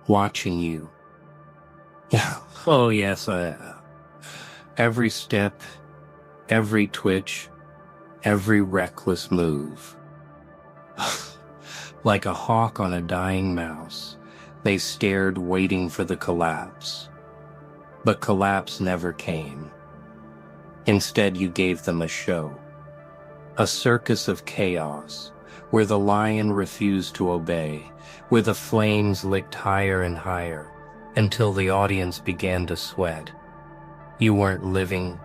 watching you. Yeah. Oh, yes. Every step, every twitch, every reckless move. Like a hawk on a dying mouse, they stared, waiting for the collapse. But collapse never came. Instead, you gave them a show. A circus of chaos, where the lion refused to obey, where the flames licked higher and higher, until the audience began to sweat. You weren't living,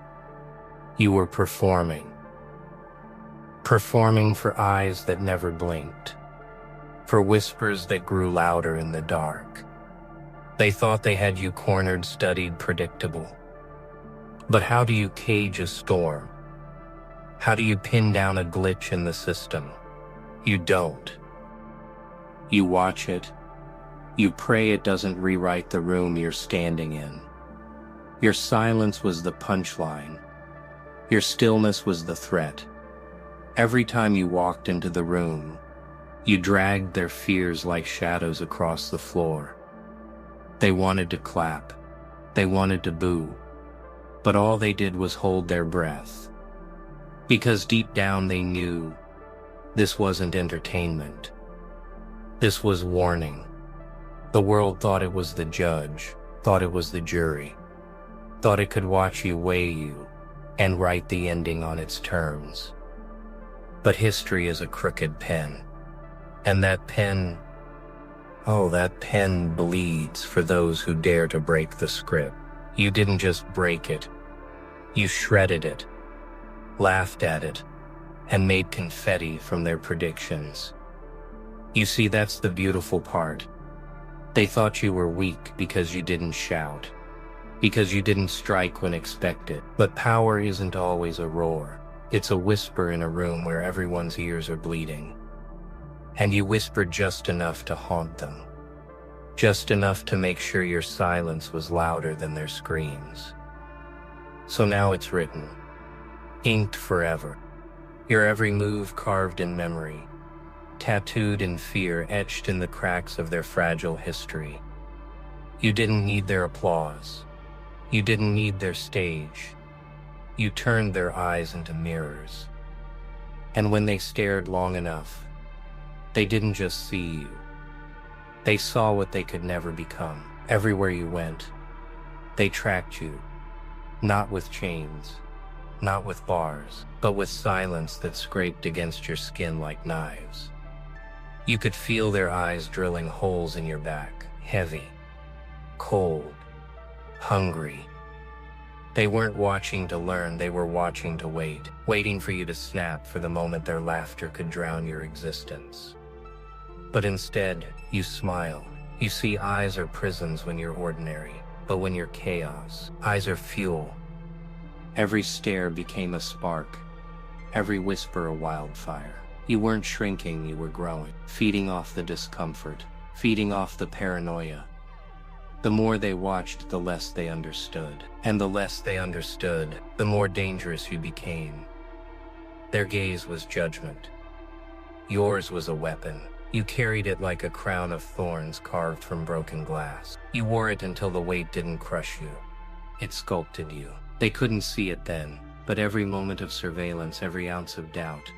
you were performing. Performing for eyes that never blinked, for whispers that grew louder in the dark. They thought they had you cornered, studied, predictable. But how do you cage a storm? How do you pin down a glitch in the system? You don't. You watch it. You pray it doesn't rewrite the room you're standing in. Your silence was the punchline. Your stillness was the threat. Every time you walked into the room, you dragged their fears like shadows across the floor. They wanted to clap. They wanted to boo. But all they did was hold their breath. Because deep down they knew this wasn't entertainment. This was warning. The world thought it was the judge, thought it was the jury, thought it could watch you, weigh you, and write the ending on its terms. But history is a crooked pen. And that pen bleeds for those who dare to break the script. You didn't just break it. You shredded it, laughed at it, and made confetti from their predictions. You see, that's the beautiful part. They thought you were weak because you didn't shout, because you didn't strike when expected. But power isn't always a roar. It's a whisper in a room where everyone's ears are bleeding. And you whispered just enough to haunt them. Just enough to make sure your silence was louder than their screams. So now it's written, inked forever. Your every move carved in memory, tattooed in fear, etched in the cracks of their fragile history. You didn't need their applause. You didn't need their stage. You turned their eyes into mirrors. And when they stared long enough, they didn't just see you. They saw what they could never become. Everywhere you went, they tracked you, not with chains, not with bars, but with silence that scraped against your skin like knives. You could feel their eyes drilling holes in your back, heavy, cold, hungry. They weren't watching to learn, they were watching to wait, waiting for you to snap for the moment their laughter could drown your existence. But instead, you smile. You see, eyes are prisons when you're ordinary, but when you're chaos, eyes are fuel. Every stare became a spark, every whisper a wildfire. You weren't shrinking, you were growing, feeding off the discomfort, feeding off the paranoia. The more they watched, the less they understood. And the less they understood, the more dangerous you became. Their gaze was judgment. Yours was a weapon. You carried it like a crown of thorns carved from broken glass. You wore it until the weight didn't crush you. It sculpted you. They couldn't see it then, but every moment of surveillance, every ounce of doubt,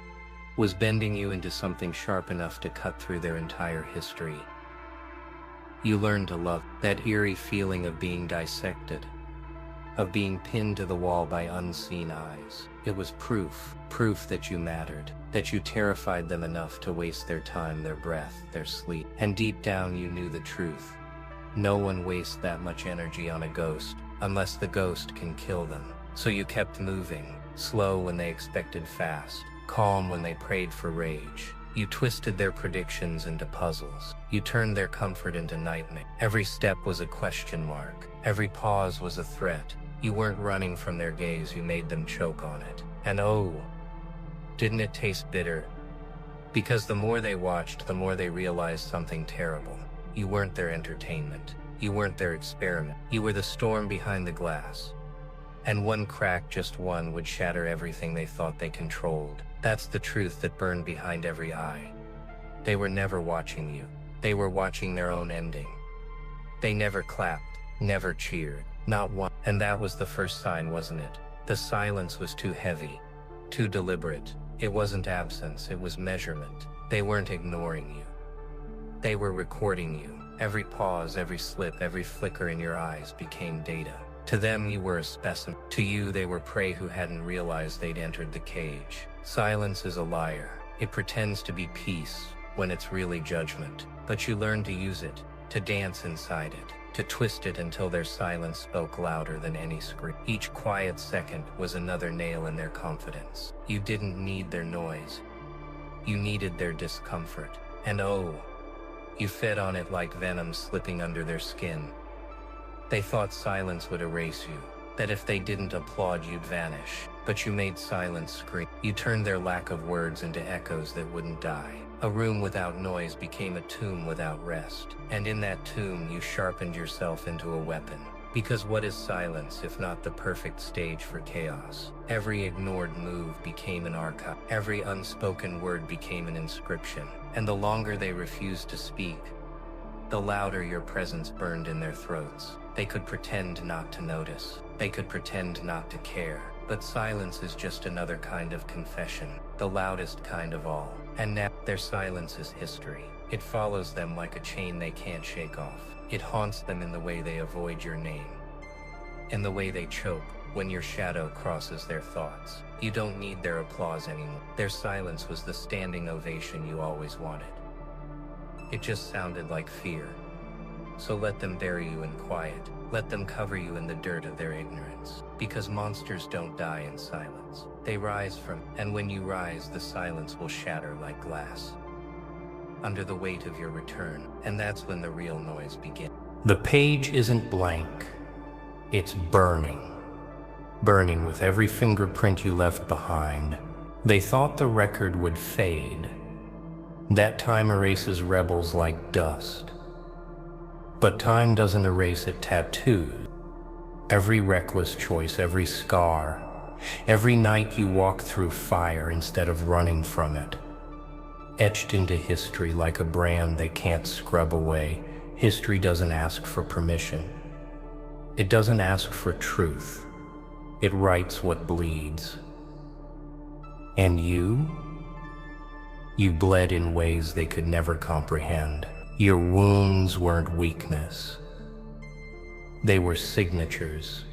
was bending you into something sharp enough to cut through their entire history. You learned to love that eerie feeling of being dissected, of being pinned to the wall by unseen eyes. It was proof that you mattered, that you terrified them enough to waste their time, their breath, their sleep. And deep down you knew the truth. No one wastes that much energy on a ghost, unless the ghost can kill them. So you kept moving, slow when they expected fast, calm when they prayed for rage. You twisted their predictions into puzzles. You turned their comfort into nightmare. Every step was a question mark. Every pause was a threat. You weren't running from their gaze, you made them choke on it. And oh, didn't it taste bitter? Because the more they watched, the more they realized something terrible. You weren't their entertainment. You weren't their experiment. You were the storm behind the glass. And one crack, just one, would shatter everything they thought they controlled. That's the truth that burned behind every eye. They were never watching you. They were watching their own ending. They never clapped, never cheered, not one. And that was the first sign, wasn't it? The silence was too heavy, too deliberate. It wasn't absence, it was measurement. They weren't ignoring you. They were recording you. Every pause, every slip, every flicker in your eyes became data. To them, you were a specimen. To you, they were prey who hadn't realized they'd entered the cage. Silence is a liar. It pretends to be peace when it's really judgment. But you learn to use it, to dance inside it, to twist it until their silence spoke louder than any scream. Each quiet second was another nail in their confidence. You didn't need their noise. You needed their discomfort. And oh, you fed on it like venom slipping under their skin. They thought silence would erase you, that if they didn't applaud you'd vanish. But you made silence scream. You turned their lack of words into echoes that wouldn't die. A room without noise became a tomb without rest. And in that tomb you sharpened yourself into a weapon. Because what is silence if not the perfect stage for chaos? Every ignored move became an archive. Every unspoken word became an inscription. And the longer they refused to speak, the louder your presence burned in their throats. They could pretend not to notice. They could pretend not to care. But silence is just another kind of confession, the loudest kind of all. And now their silence is history. It follows them like a chain they can't shake off. It haunts them in the way they avoid your name, in the way they choke when your shadow crosses their thoughts. You don't need their applause anymore. Their silence was the standing ovation you always wanted. It just sounded like fear. So let them bury you in quiet. Let them cover you in the dirt of their ignorance. Because monsters don't die in silence. They rise from, and when you rise, the silence will shatter like glass under the weight of your return. And that's when the real noise begins. The page isn't blank. It's burning. Burning with every fingerprint you left behind. They thought the record would fade. That time erases rebels like dust. But time doesn't erase it tattooed. Every reckless choice, every scar, every night you walk through fire instead of running from it. Etched into history like a brand they can't scrub away. History doesn't ask for permission. It doesn't ask for truth. It writes what bleeds. And you bled in ways they could never comprehend. Your wounds weren't weakness. They were signatures.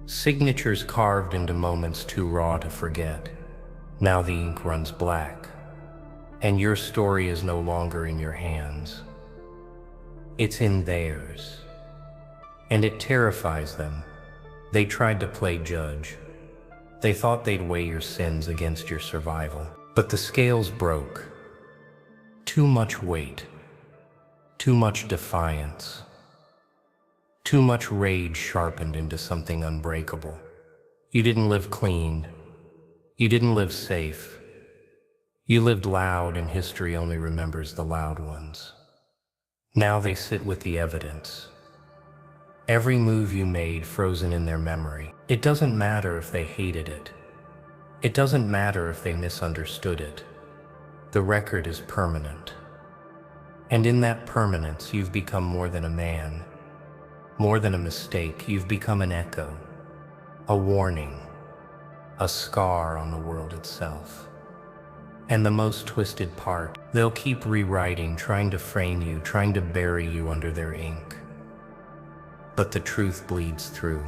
Signatures carved into moments too raw to forget. Now the ink runs black, and your story is no longer in your hands. It's in theirs. And it terrifies them. They tried to play judge. They thought they'd weigh your sins against your survival. But the scales broke. Too much weight. Too much defiance. Too much rage sharpened into something unbreakable. You didn't live clean. You didn't live safe. You lived loud, and history only remembers the loud ones. Now they sit with the evidence. Every move you made frozen in their memory. It doesn't matter if they hated it. It doesn't matter if they misunderstood it. The record is permanent. And in that permanence, you've become more than a man. More than a mistake, you've become an echo. A warning. A scar on the world itself. And the most twisted part, they'll keep rewriting, trying to frame you, trying to bury you under their ink. But the truth bleeds through.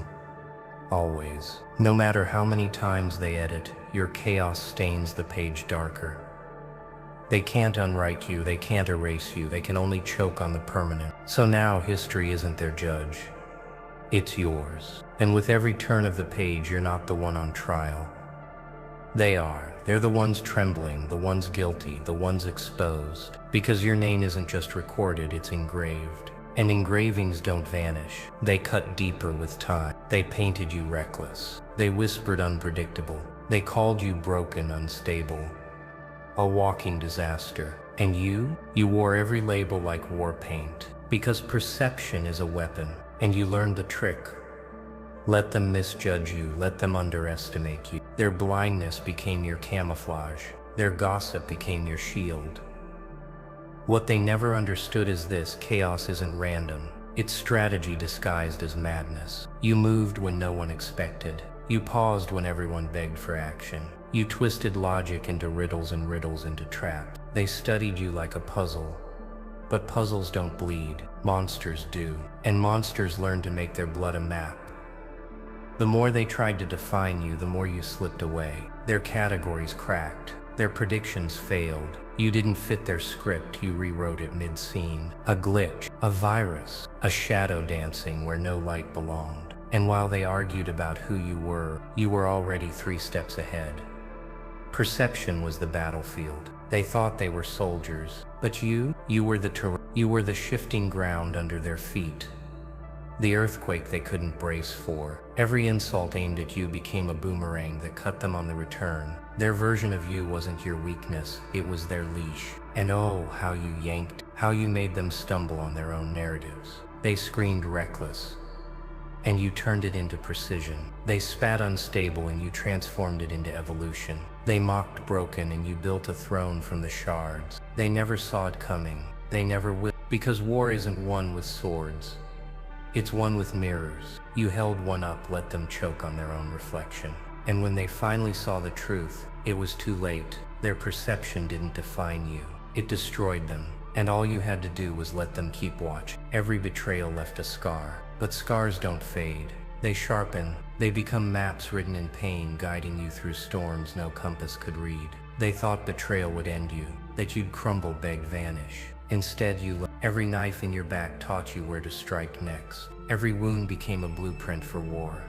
Always. No matter how many times they edit, your chaos stains the page darker. They can't unwrite you, they can't erase you, they can only choke on the permanent. So now history isn't their judge. It's yours. And with every turn of the page, you're not the one on trial. They are. They're the ones trembling, the ones guilty, the ones exposed. Because your name isn't just recorded, it's engraved. And engravings don't vanish. They cut deeper with time. They painted you reckless. They whispered unpredictable. They called you broken, unstable. A walking disaster. And you wore every label like war paint. Because perception is a weapon. And you learned the trick. Let them misjudge you. Let them underestimate you. Their blindness became your camouflage. Their gossip became your shield. What they never understood is this: chaos isn't random. It's strategy disguised as madness. You moved when no one expected. You paused when everyone begged for action. You twisted logic into riddles and riddles into traps. They studied you like a puzzle. But puzzles don't bleed. Monsters do. And monsters learn to make their blood a map. The more they tried to define you, the more you slipped away. Their categories cracked. Their predictions failed. You didn't fit their script, you rewrote it mid-scene. A glitch, a virus, a shadow dancing where no light belonged. And while they argued about who you were already 3 steps ahead. Perception was the battlefield. They thought they were soldiers, but you were the terrain. You were the shifting ground under their feet. The earthquake they couldn't brace for. Every insult aimed at you became a boomerang that cut them on the return. Their version of you wasn't your weakness, it was their leash. And oh, how you yanked, how you made them stumble on their own narratives. They screamed reckless, and you turned it into precision. They spat unstable and you transformed it into evolution. They mocked broken and you built a throne from the shards. They never saw it coming. They never will. Because war isn't won with swords. It's won with mirrors. You held one up, let them choke on their own reflection. And when they finally saw the truth, it was too late. Their perception didn't define you. It destroyed them. And all you had to do was let them keep watch. Every betrayal left a scar. But scars don't fade. They sharpen. They become maps written in pain, guiding you through storms no compass could read. They thought betrayal would end you, that you'd crumble, beg, vanish. Instead, every knife in your back taught you where to strike next. Every wound became a blueprint for war.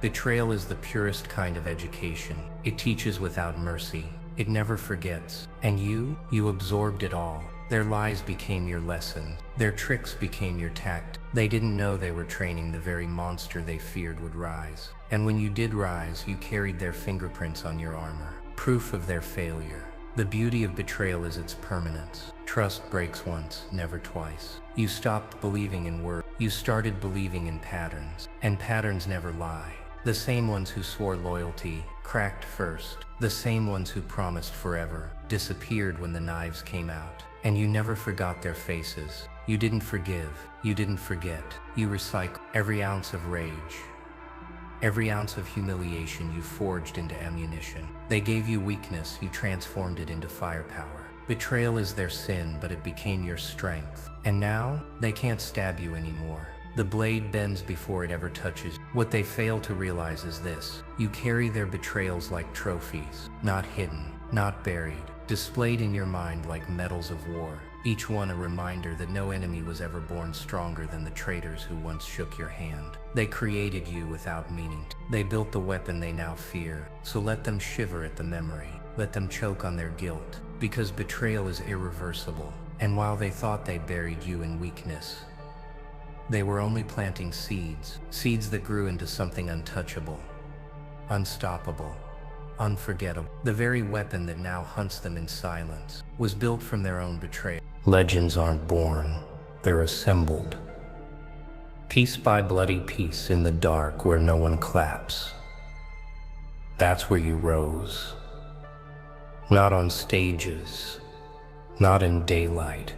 Betrayal is the purest kind of education. It teaches without mercy. It never forgets. And you absorbed it all. Their lies became your lesson. Their tricks became your tact. They didn't know they were training the very monster they feared would rise. And when you did rise, you carried their fingerprints on your armor. Proof of their failure. The beauty of betrayal is its permanence. Trust breaks once, never twice. You stopped believing in words. You started believing in patterns. And patterns never lie. The same ones who swore loyalty cracked first. The same ones who promised forever disappeared when the knives came out. And you never forgot their faces. You didn't forgive. You didn't forget. You recycled every ounce of rage. Every ounce of humiliation you forged into ammunition. They gave you weakness, you transformed it into firepower. Betrayal is their sin, but it became your strength. And now, they can't stab you anymore. The blade bends before it ever touches. What they fail to realize is this: you carry their betrayals like trophies, not hidden, not buried, displayed in your mind like medals of war. Each one a reminder that no enemy was ever born stronger than the traitors who once shook your hand. They created you without meaning. They built the weapon they now fear. So let them shiver at the memory. Let them choke on their guilt. Because betrayal is irreversible. And while they thought they buried you in weakness, they were only planting seeds. Seeds that grew into something untouchable, unstoppable, unforgettable. The very weapon that now hunts them in silence was built from their own betrayal. Legends aren't born, they're assembled. Piece by bloody piece in the dark where no one claps. That's where you rose. Not on stages, not in daylight,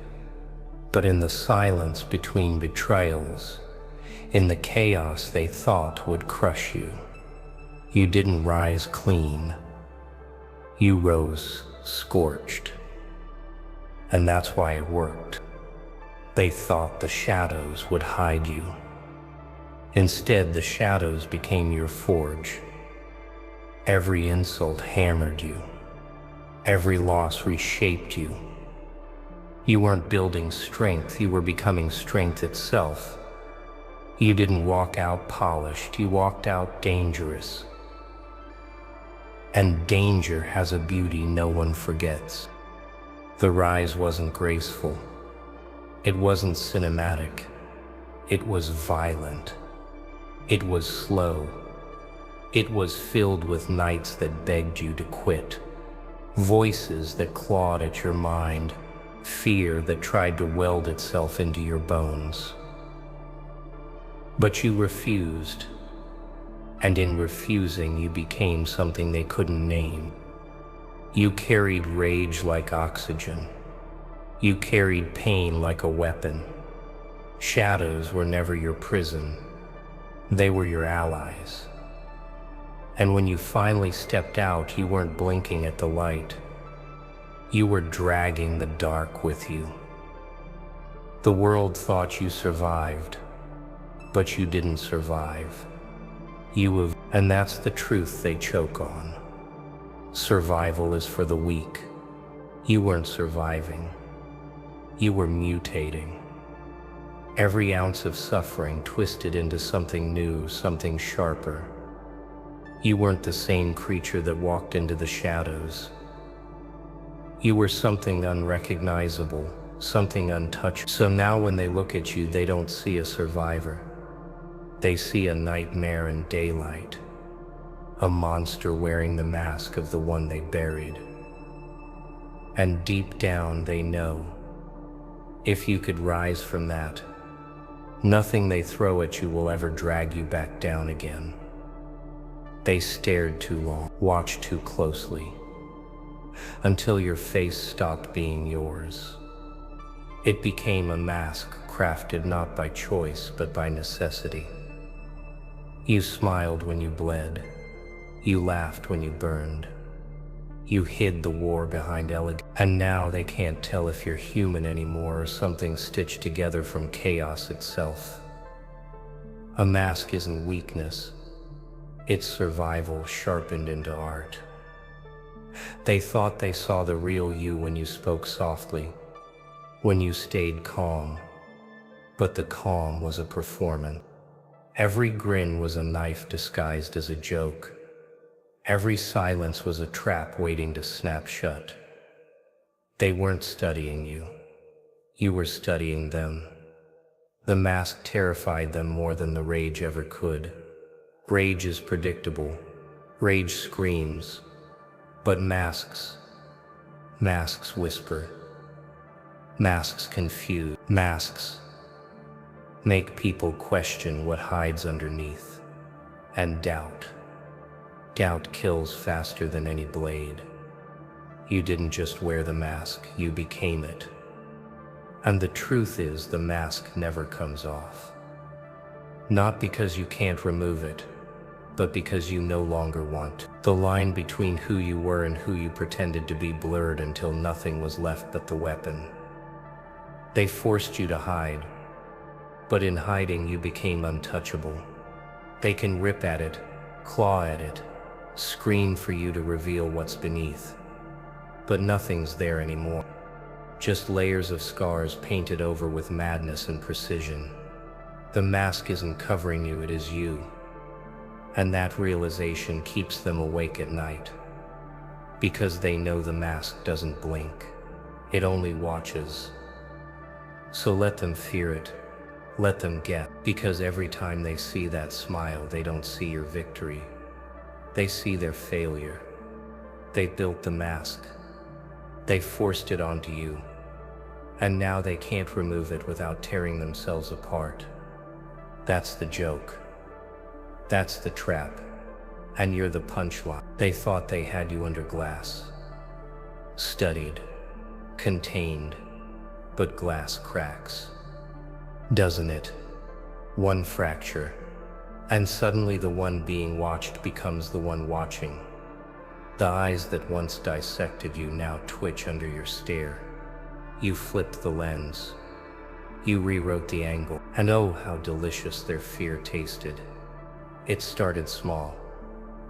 but in the silence between betrayals, in the chaos they thought would crush you. You didn't rise clean. You rose scorched. And that's why it worked. They thought the shadows would hide you. Instead, the shadows became your forge. Every insult hammered you. Every loss reshaped you. You weren't building strength, you were becoming strength itself. You didn't walk out polished, you walked out dangerous. And danger has a beauty no one forgets. The rise wasn't graceful. It wasn't cinematic. It was violent. It was slow. It was filled with nights that begged you to quit. Voices that clawed at your mind. Fear that tried to weld itself into your bones. But you refused. And in refusing, you became something they couldn't name. You carried rage like oxygen. You carried pain like a weapon. Shadows were never your prison. They were your allies. And when you finally stepped out, you weren't blinking at the light. You were dragging the dark with you. The world thought you survived, but you didn't survive. And that's the truth they choke on. Survival is for the weak. You weren't surviving. You were mutating. Every ounce of suffering twisted into something new, something sharper. You weren't the same creature that walked into the shadows. You were something unrecognizable, something untouched. So now when they look at you, they don't see a survivor. They see a nightmare in daylight, a monster wearing the mask of the one they buried. And deep down they know, if you could rise from that, nothing they throw at you will ever drag you back down again. They stared too long, watched too closely, until your face stopped being yours. It became a mask crafted not by choice but by necessity. You smiled when you bled. You laughed when you burned. You hid the war behind elegance. And now they can't tell if you're human anymore or something stitched together from chaos itself. A mask isn't weakness. It's survival sharpened into art. They thought they saw the real you when you spoke softly, when you stayed calm. But the calm was a performance. Every grin was a knife disguised as a joke. Every silence was a trap waiting to snap shut. They weren't studying you. You were studying them. The mask terrified them more than the rage ever could. Rage is predictable. Rage screams. But masks whisper. Masks confuse. Masks make people question what hides underneath. And doubt kills faster than any blade. You didn't just wear the mask, you became it. And the truth is, the mask never comes off. Not because you can't remove it, but because you no longer want. The line between who you were and who you pretended to be blurred until nothing was left but the weapon. They forced you to hide, but in hiding you became untouchable. They can rip at it, claw at it, scream for you to reveal what's beneath. But nothing's there anymore. Just layers of scars painted over with madness and precision. The mask isn't covering you, it is you. And that realization keeps them awake at night. Because they know the mask doesn't blink. It only watches. So let them fear it. Let them get. Because every time they see that smile, they don't see your victory. They see their failure. They built the mask. They forced it onto you. And now they can't remove it without tearing themselves apart. That's the joke. That's the trap. And you're the punchline. They thought they had you under glass. Studied. Contained. But glass cracks. Doesn't it? One fracture. And suddenly the one being watched becomes the one watching. The eyes that once dissected you now twitch under your stare. You flipped the lens. You rewrote the angle. And oh, how delicious their fear tasted. It started small.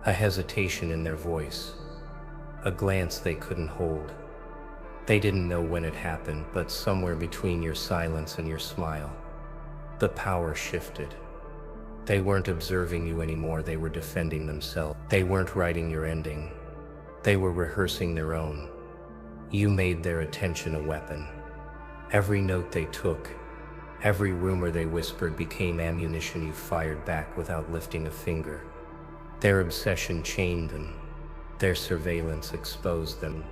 A hesitation in their voice. A glance they couldn't hold. They didn't know when it happened, but somewhere between your silence and your smile, the power shifted. They weren't observing you anymore, they were defending themselves. They weren't writing your ending. They were rehearsing their own. You made their attention a weapon. Every note they took, every rumor they whispered became ammunition you fired back without lifting a finger. Their obsession chained them. Their surveillance exposed them.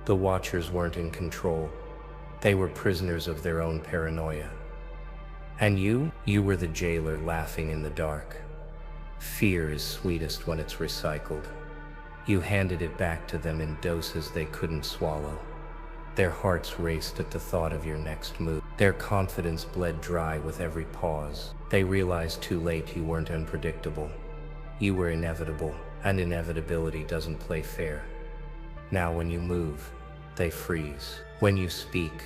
The watchers weren't in control. They were prisoners of their own paranoia. And you were the jailer laughing in the dark. Fear is sweetest when it's recycled. You handed it back to them in doses they couldn't swallow. Their hearts raced at the thought of your next move. Their confidence bled dry with every pause. They realized too late you weren't unpredictable. You were inevitable, and inevitability doesn't play fair. Now when you move, they freeze. When you speak,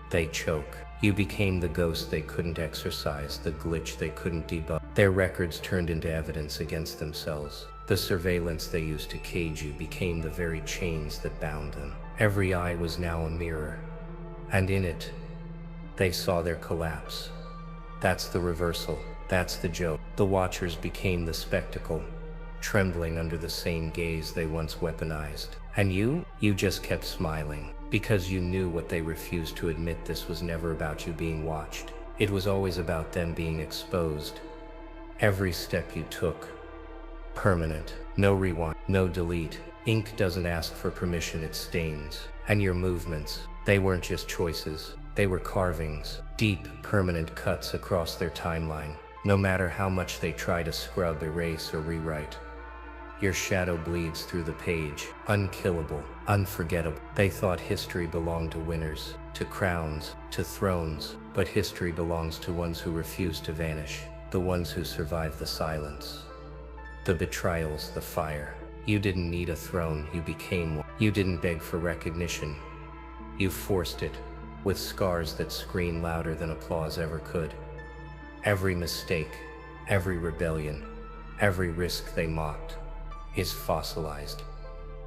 they choke. You became the ghost they couldn't exorcise, the glitch they couldn't debug. Their records turned into evidence against themselves. The surveillance they used to cage you became the very chains that bound them. Every eye was now a mirror, and in it, they saw their collapse. That's the reversal. That's the joke. The watchers became the spectacle, trembling under the same gaze they once weaponized. And you just kept smiling, because you knew what they refused to admit. This was never about you being watched. It was always about them being exposed. Every step you took, permanent. No rewind, no delete. Ink doesn't ask for permission, it stains. And your movements, they weren't just choices. They were carvings, deep, permanent cuts across their timeline. No matter how much they try to scrub, erase, or rewrite, your shadow bleeds through the page, unkillable, unforgettable. They thought history belonged to winners, to crowns, to thrones, but history belongs to ones who refuse to vanish, the ones who survive the silence, the betrayals, the fire. You didn't need a throne, you became one. You didn't beg for recognition, you forced it, with scars that scream louder than applause ever could. Every mistake, every rebellion, every risk they mocked is fossilized.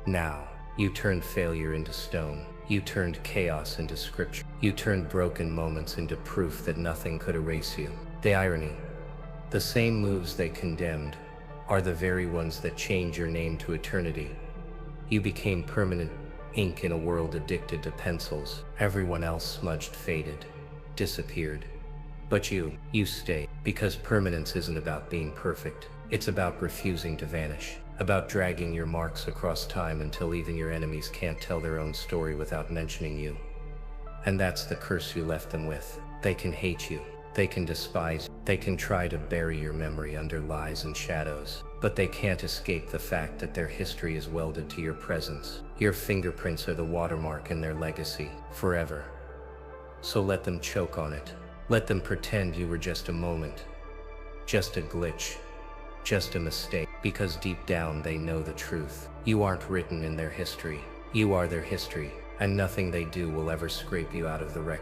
Now, you turned failure into stone. You turned chaos into scripture. You turned broken moments into proof that nothing could erase you. The irony, the same moves they condemned are the very ones that change your name to eternity. You became permanent ink in a world addicted to pencils. Everyone else smudged, faded, disappeared. But you stay, because permanence isn't about being perfect. It's about refusing to vanish, about dragging your marks across time until even your enemies can't tell their own story without mentioning you. And that's the curse you left them with. They can hate you, they can despise you, they can try to bury your memory under lies and shadows, but they can't escape the fact that their history is welded to your presence. Your fingerprints are the watermark in their legacy, forever. So let them choke on it. Let them pretend you were just a moment, just a glitch, just a mistake, because deep down they know the truth. You aren't written in their history. You are their history, and nothing they do will ever scrape you out of the wreck.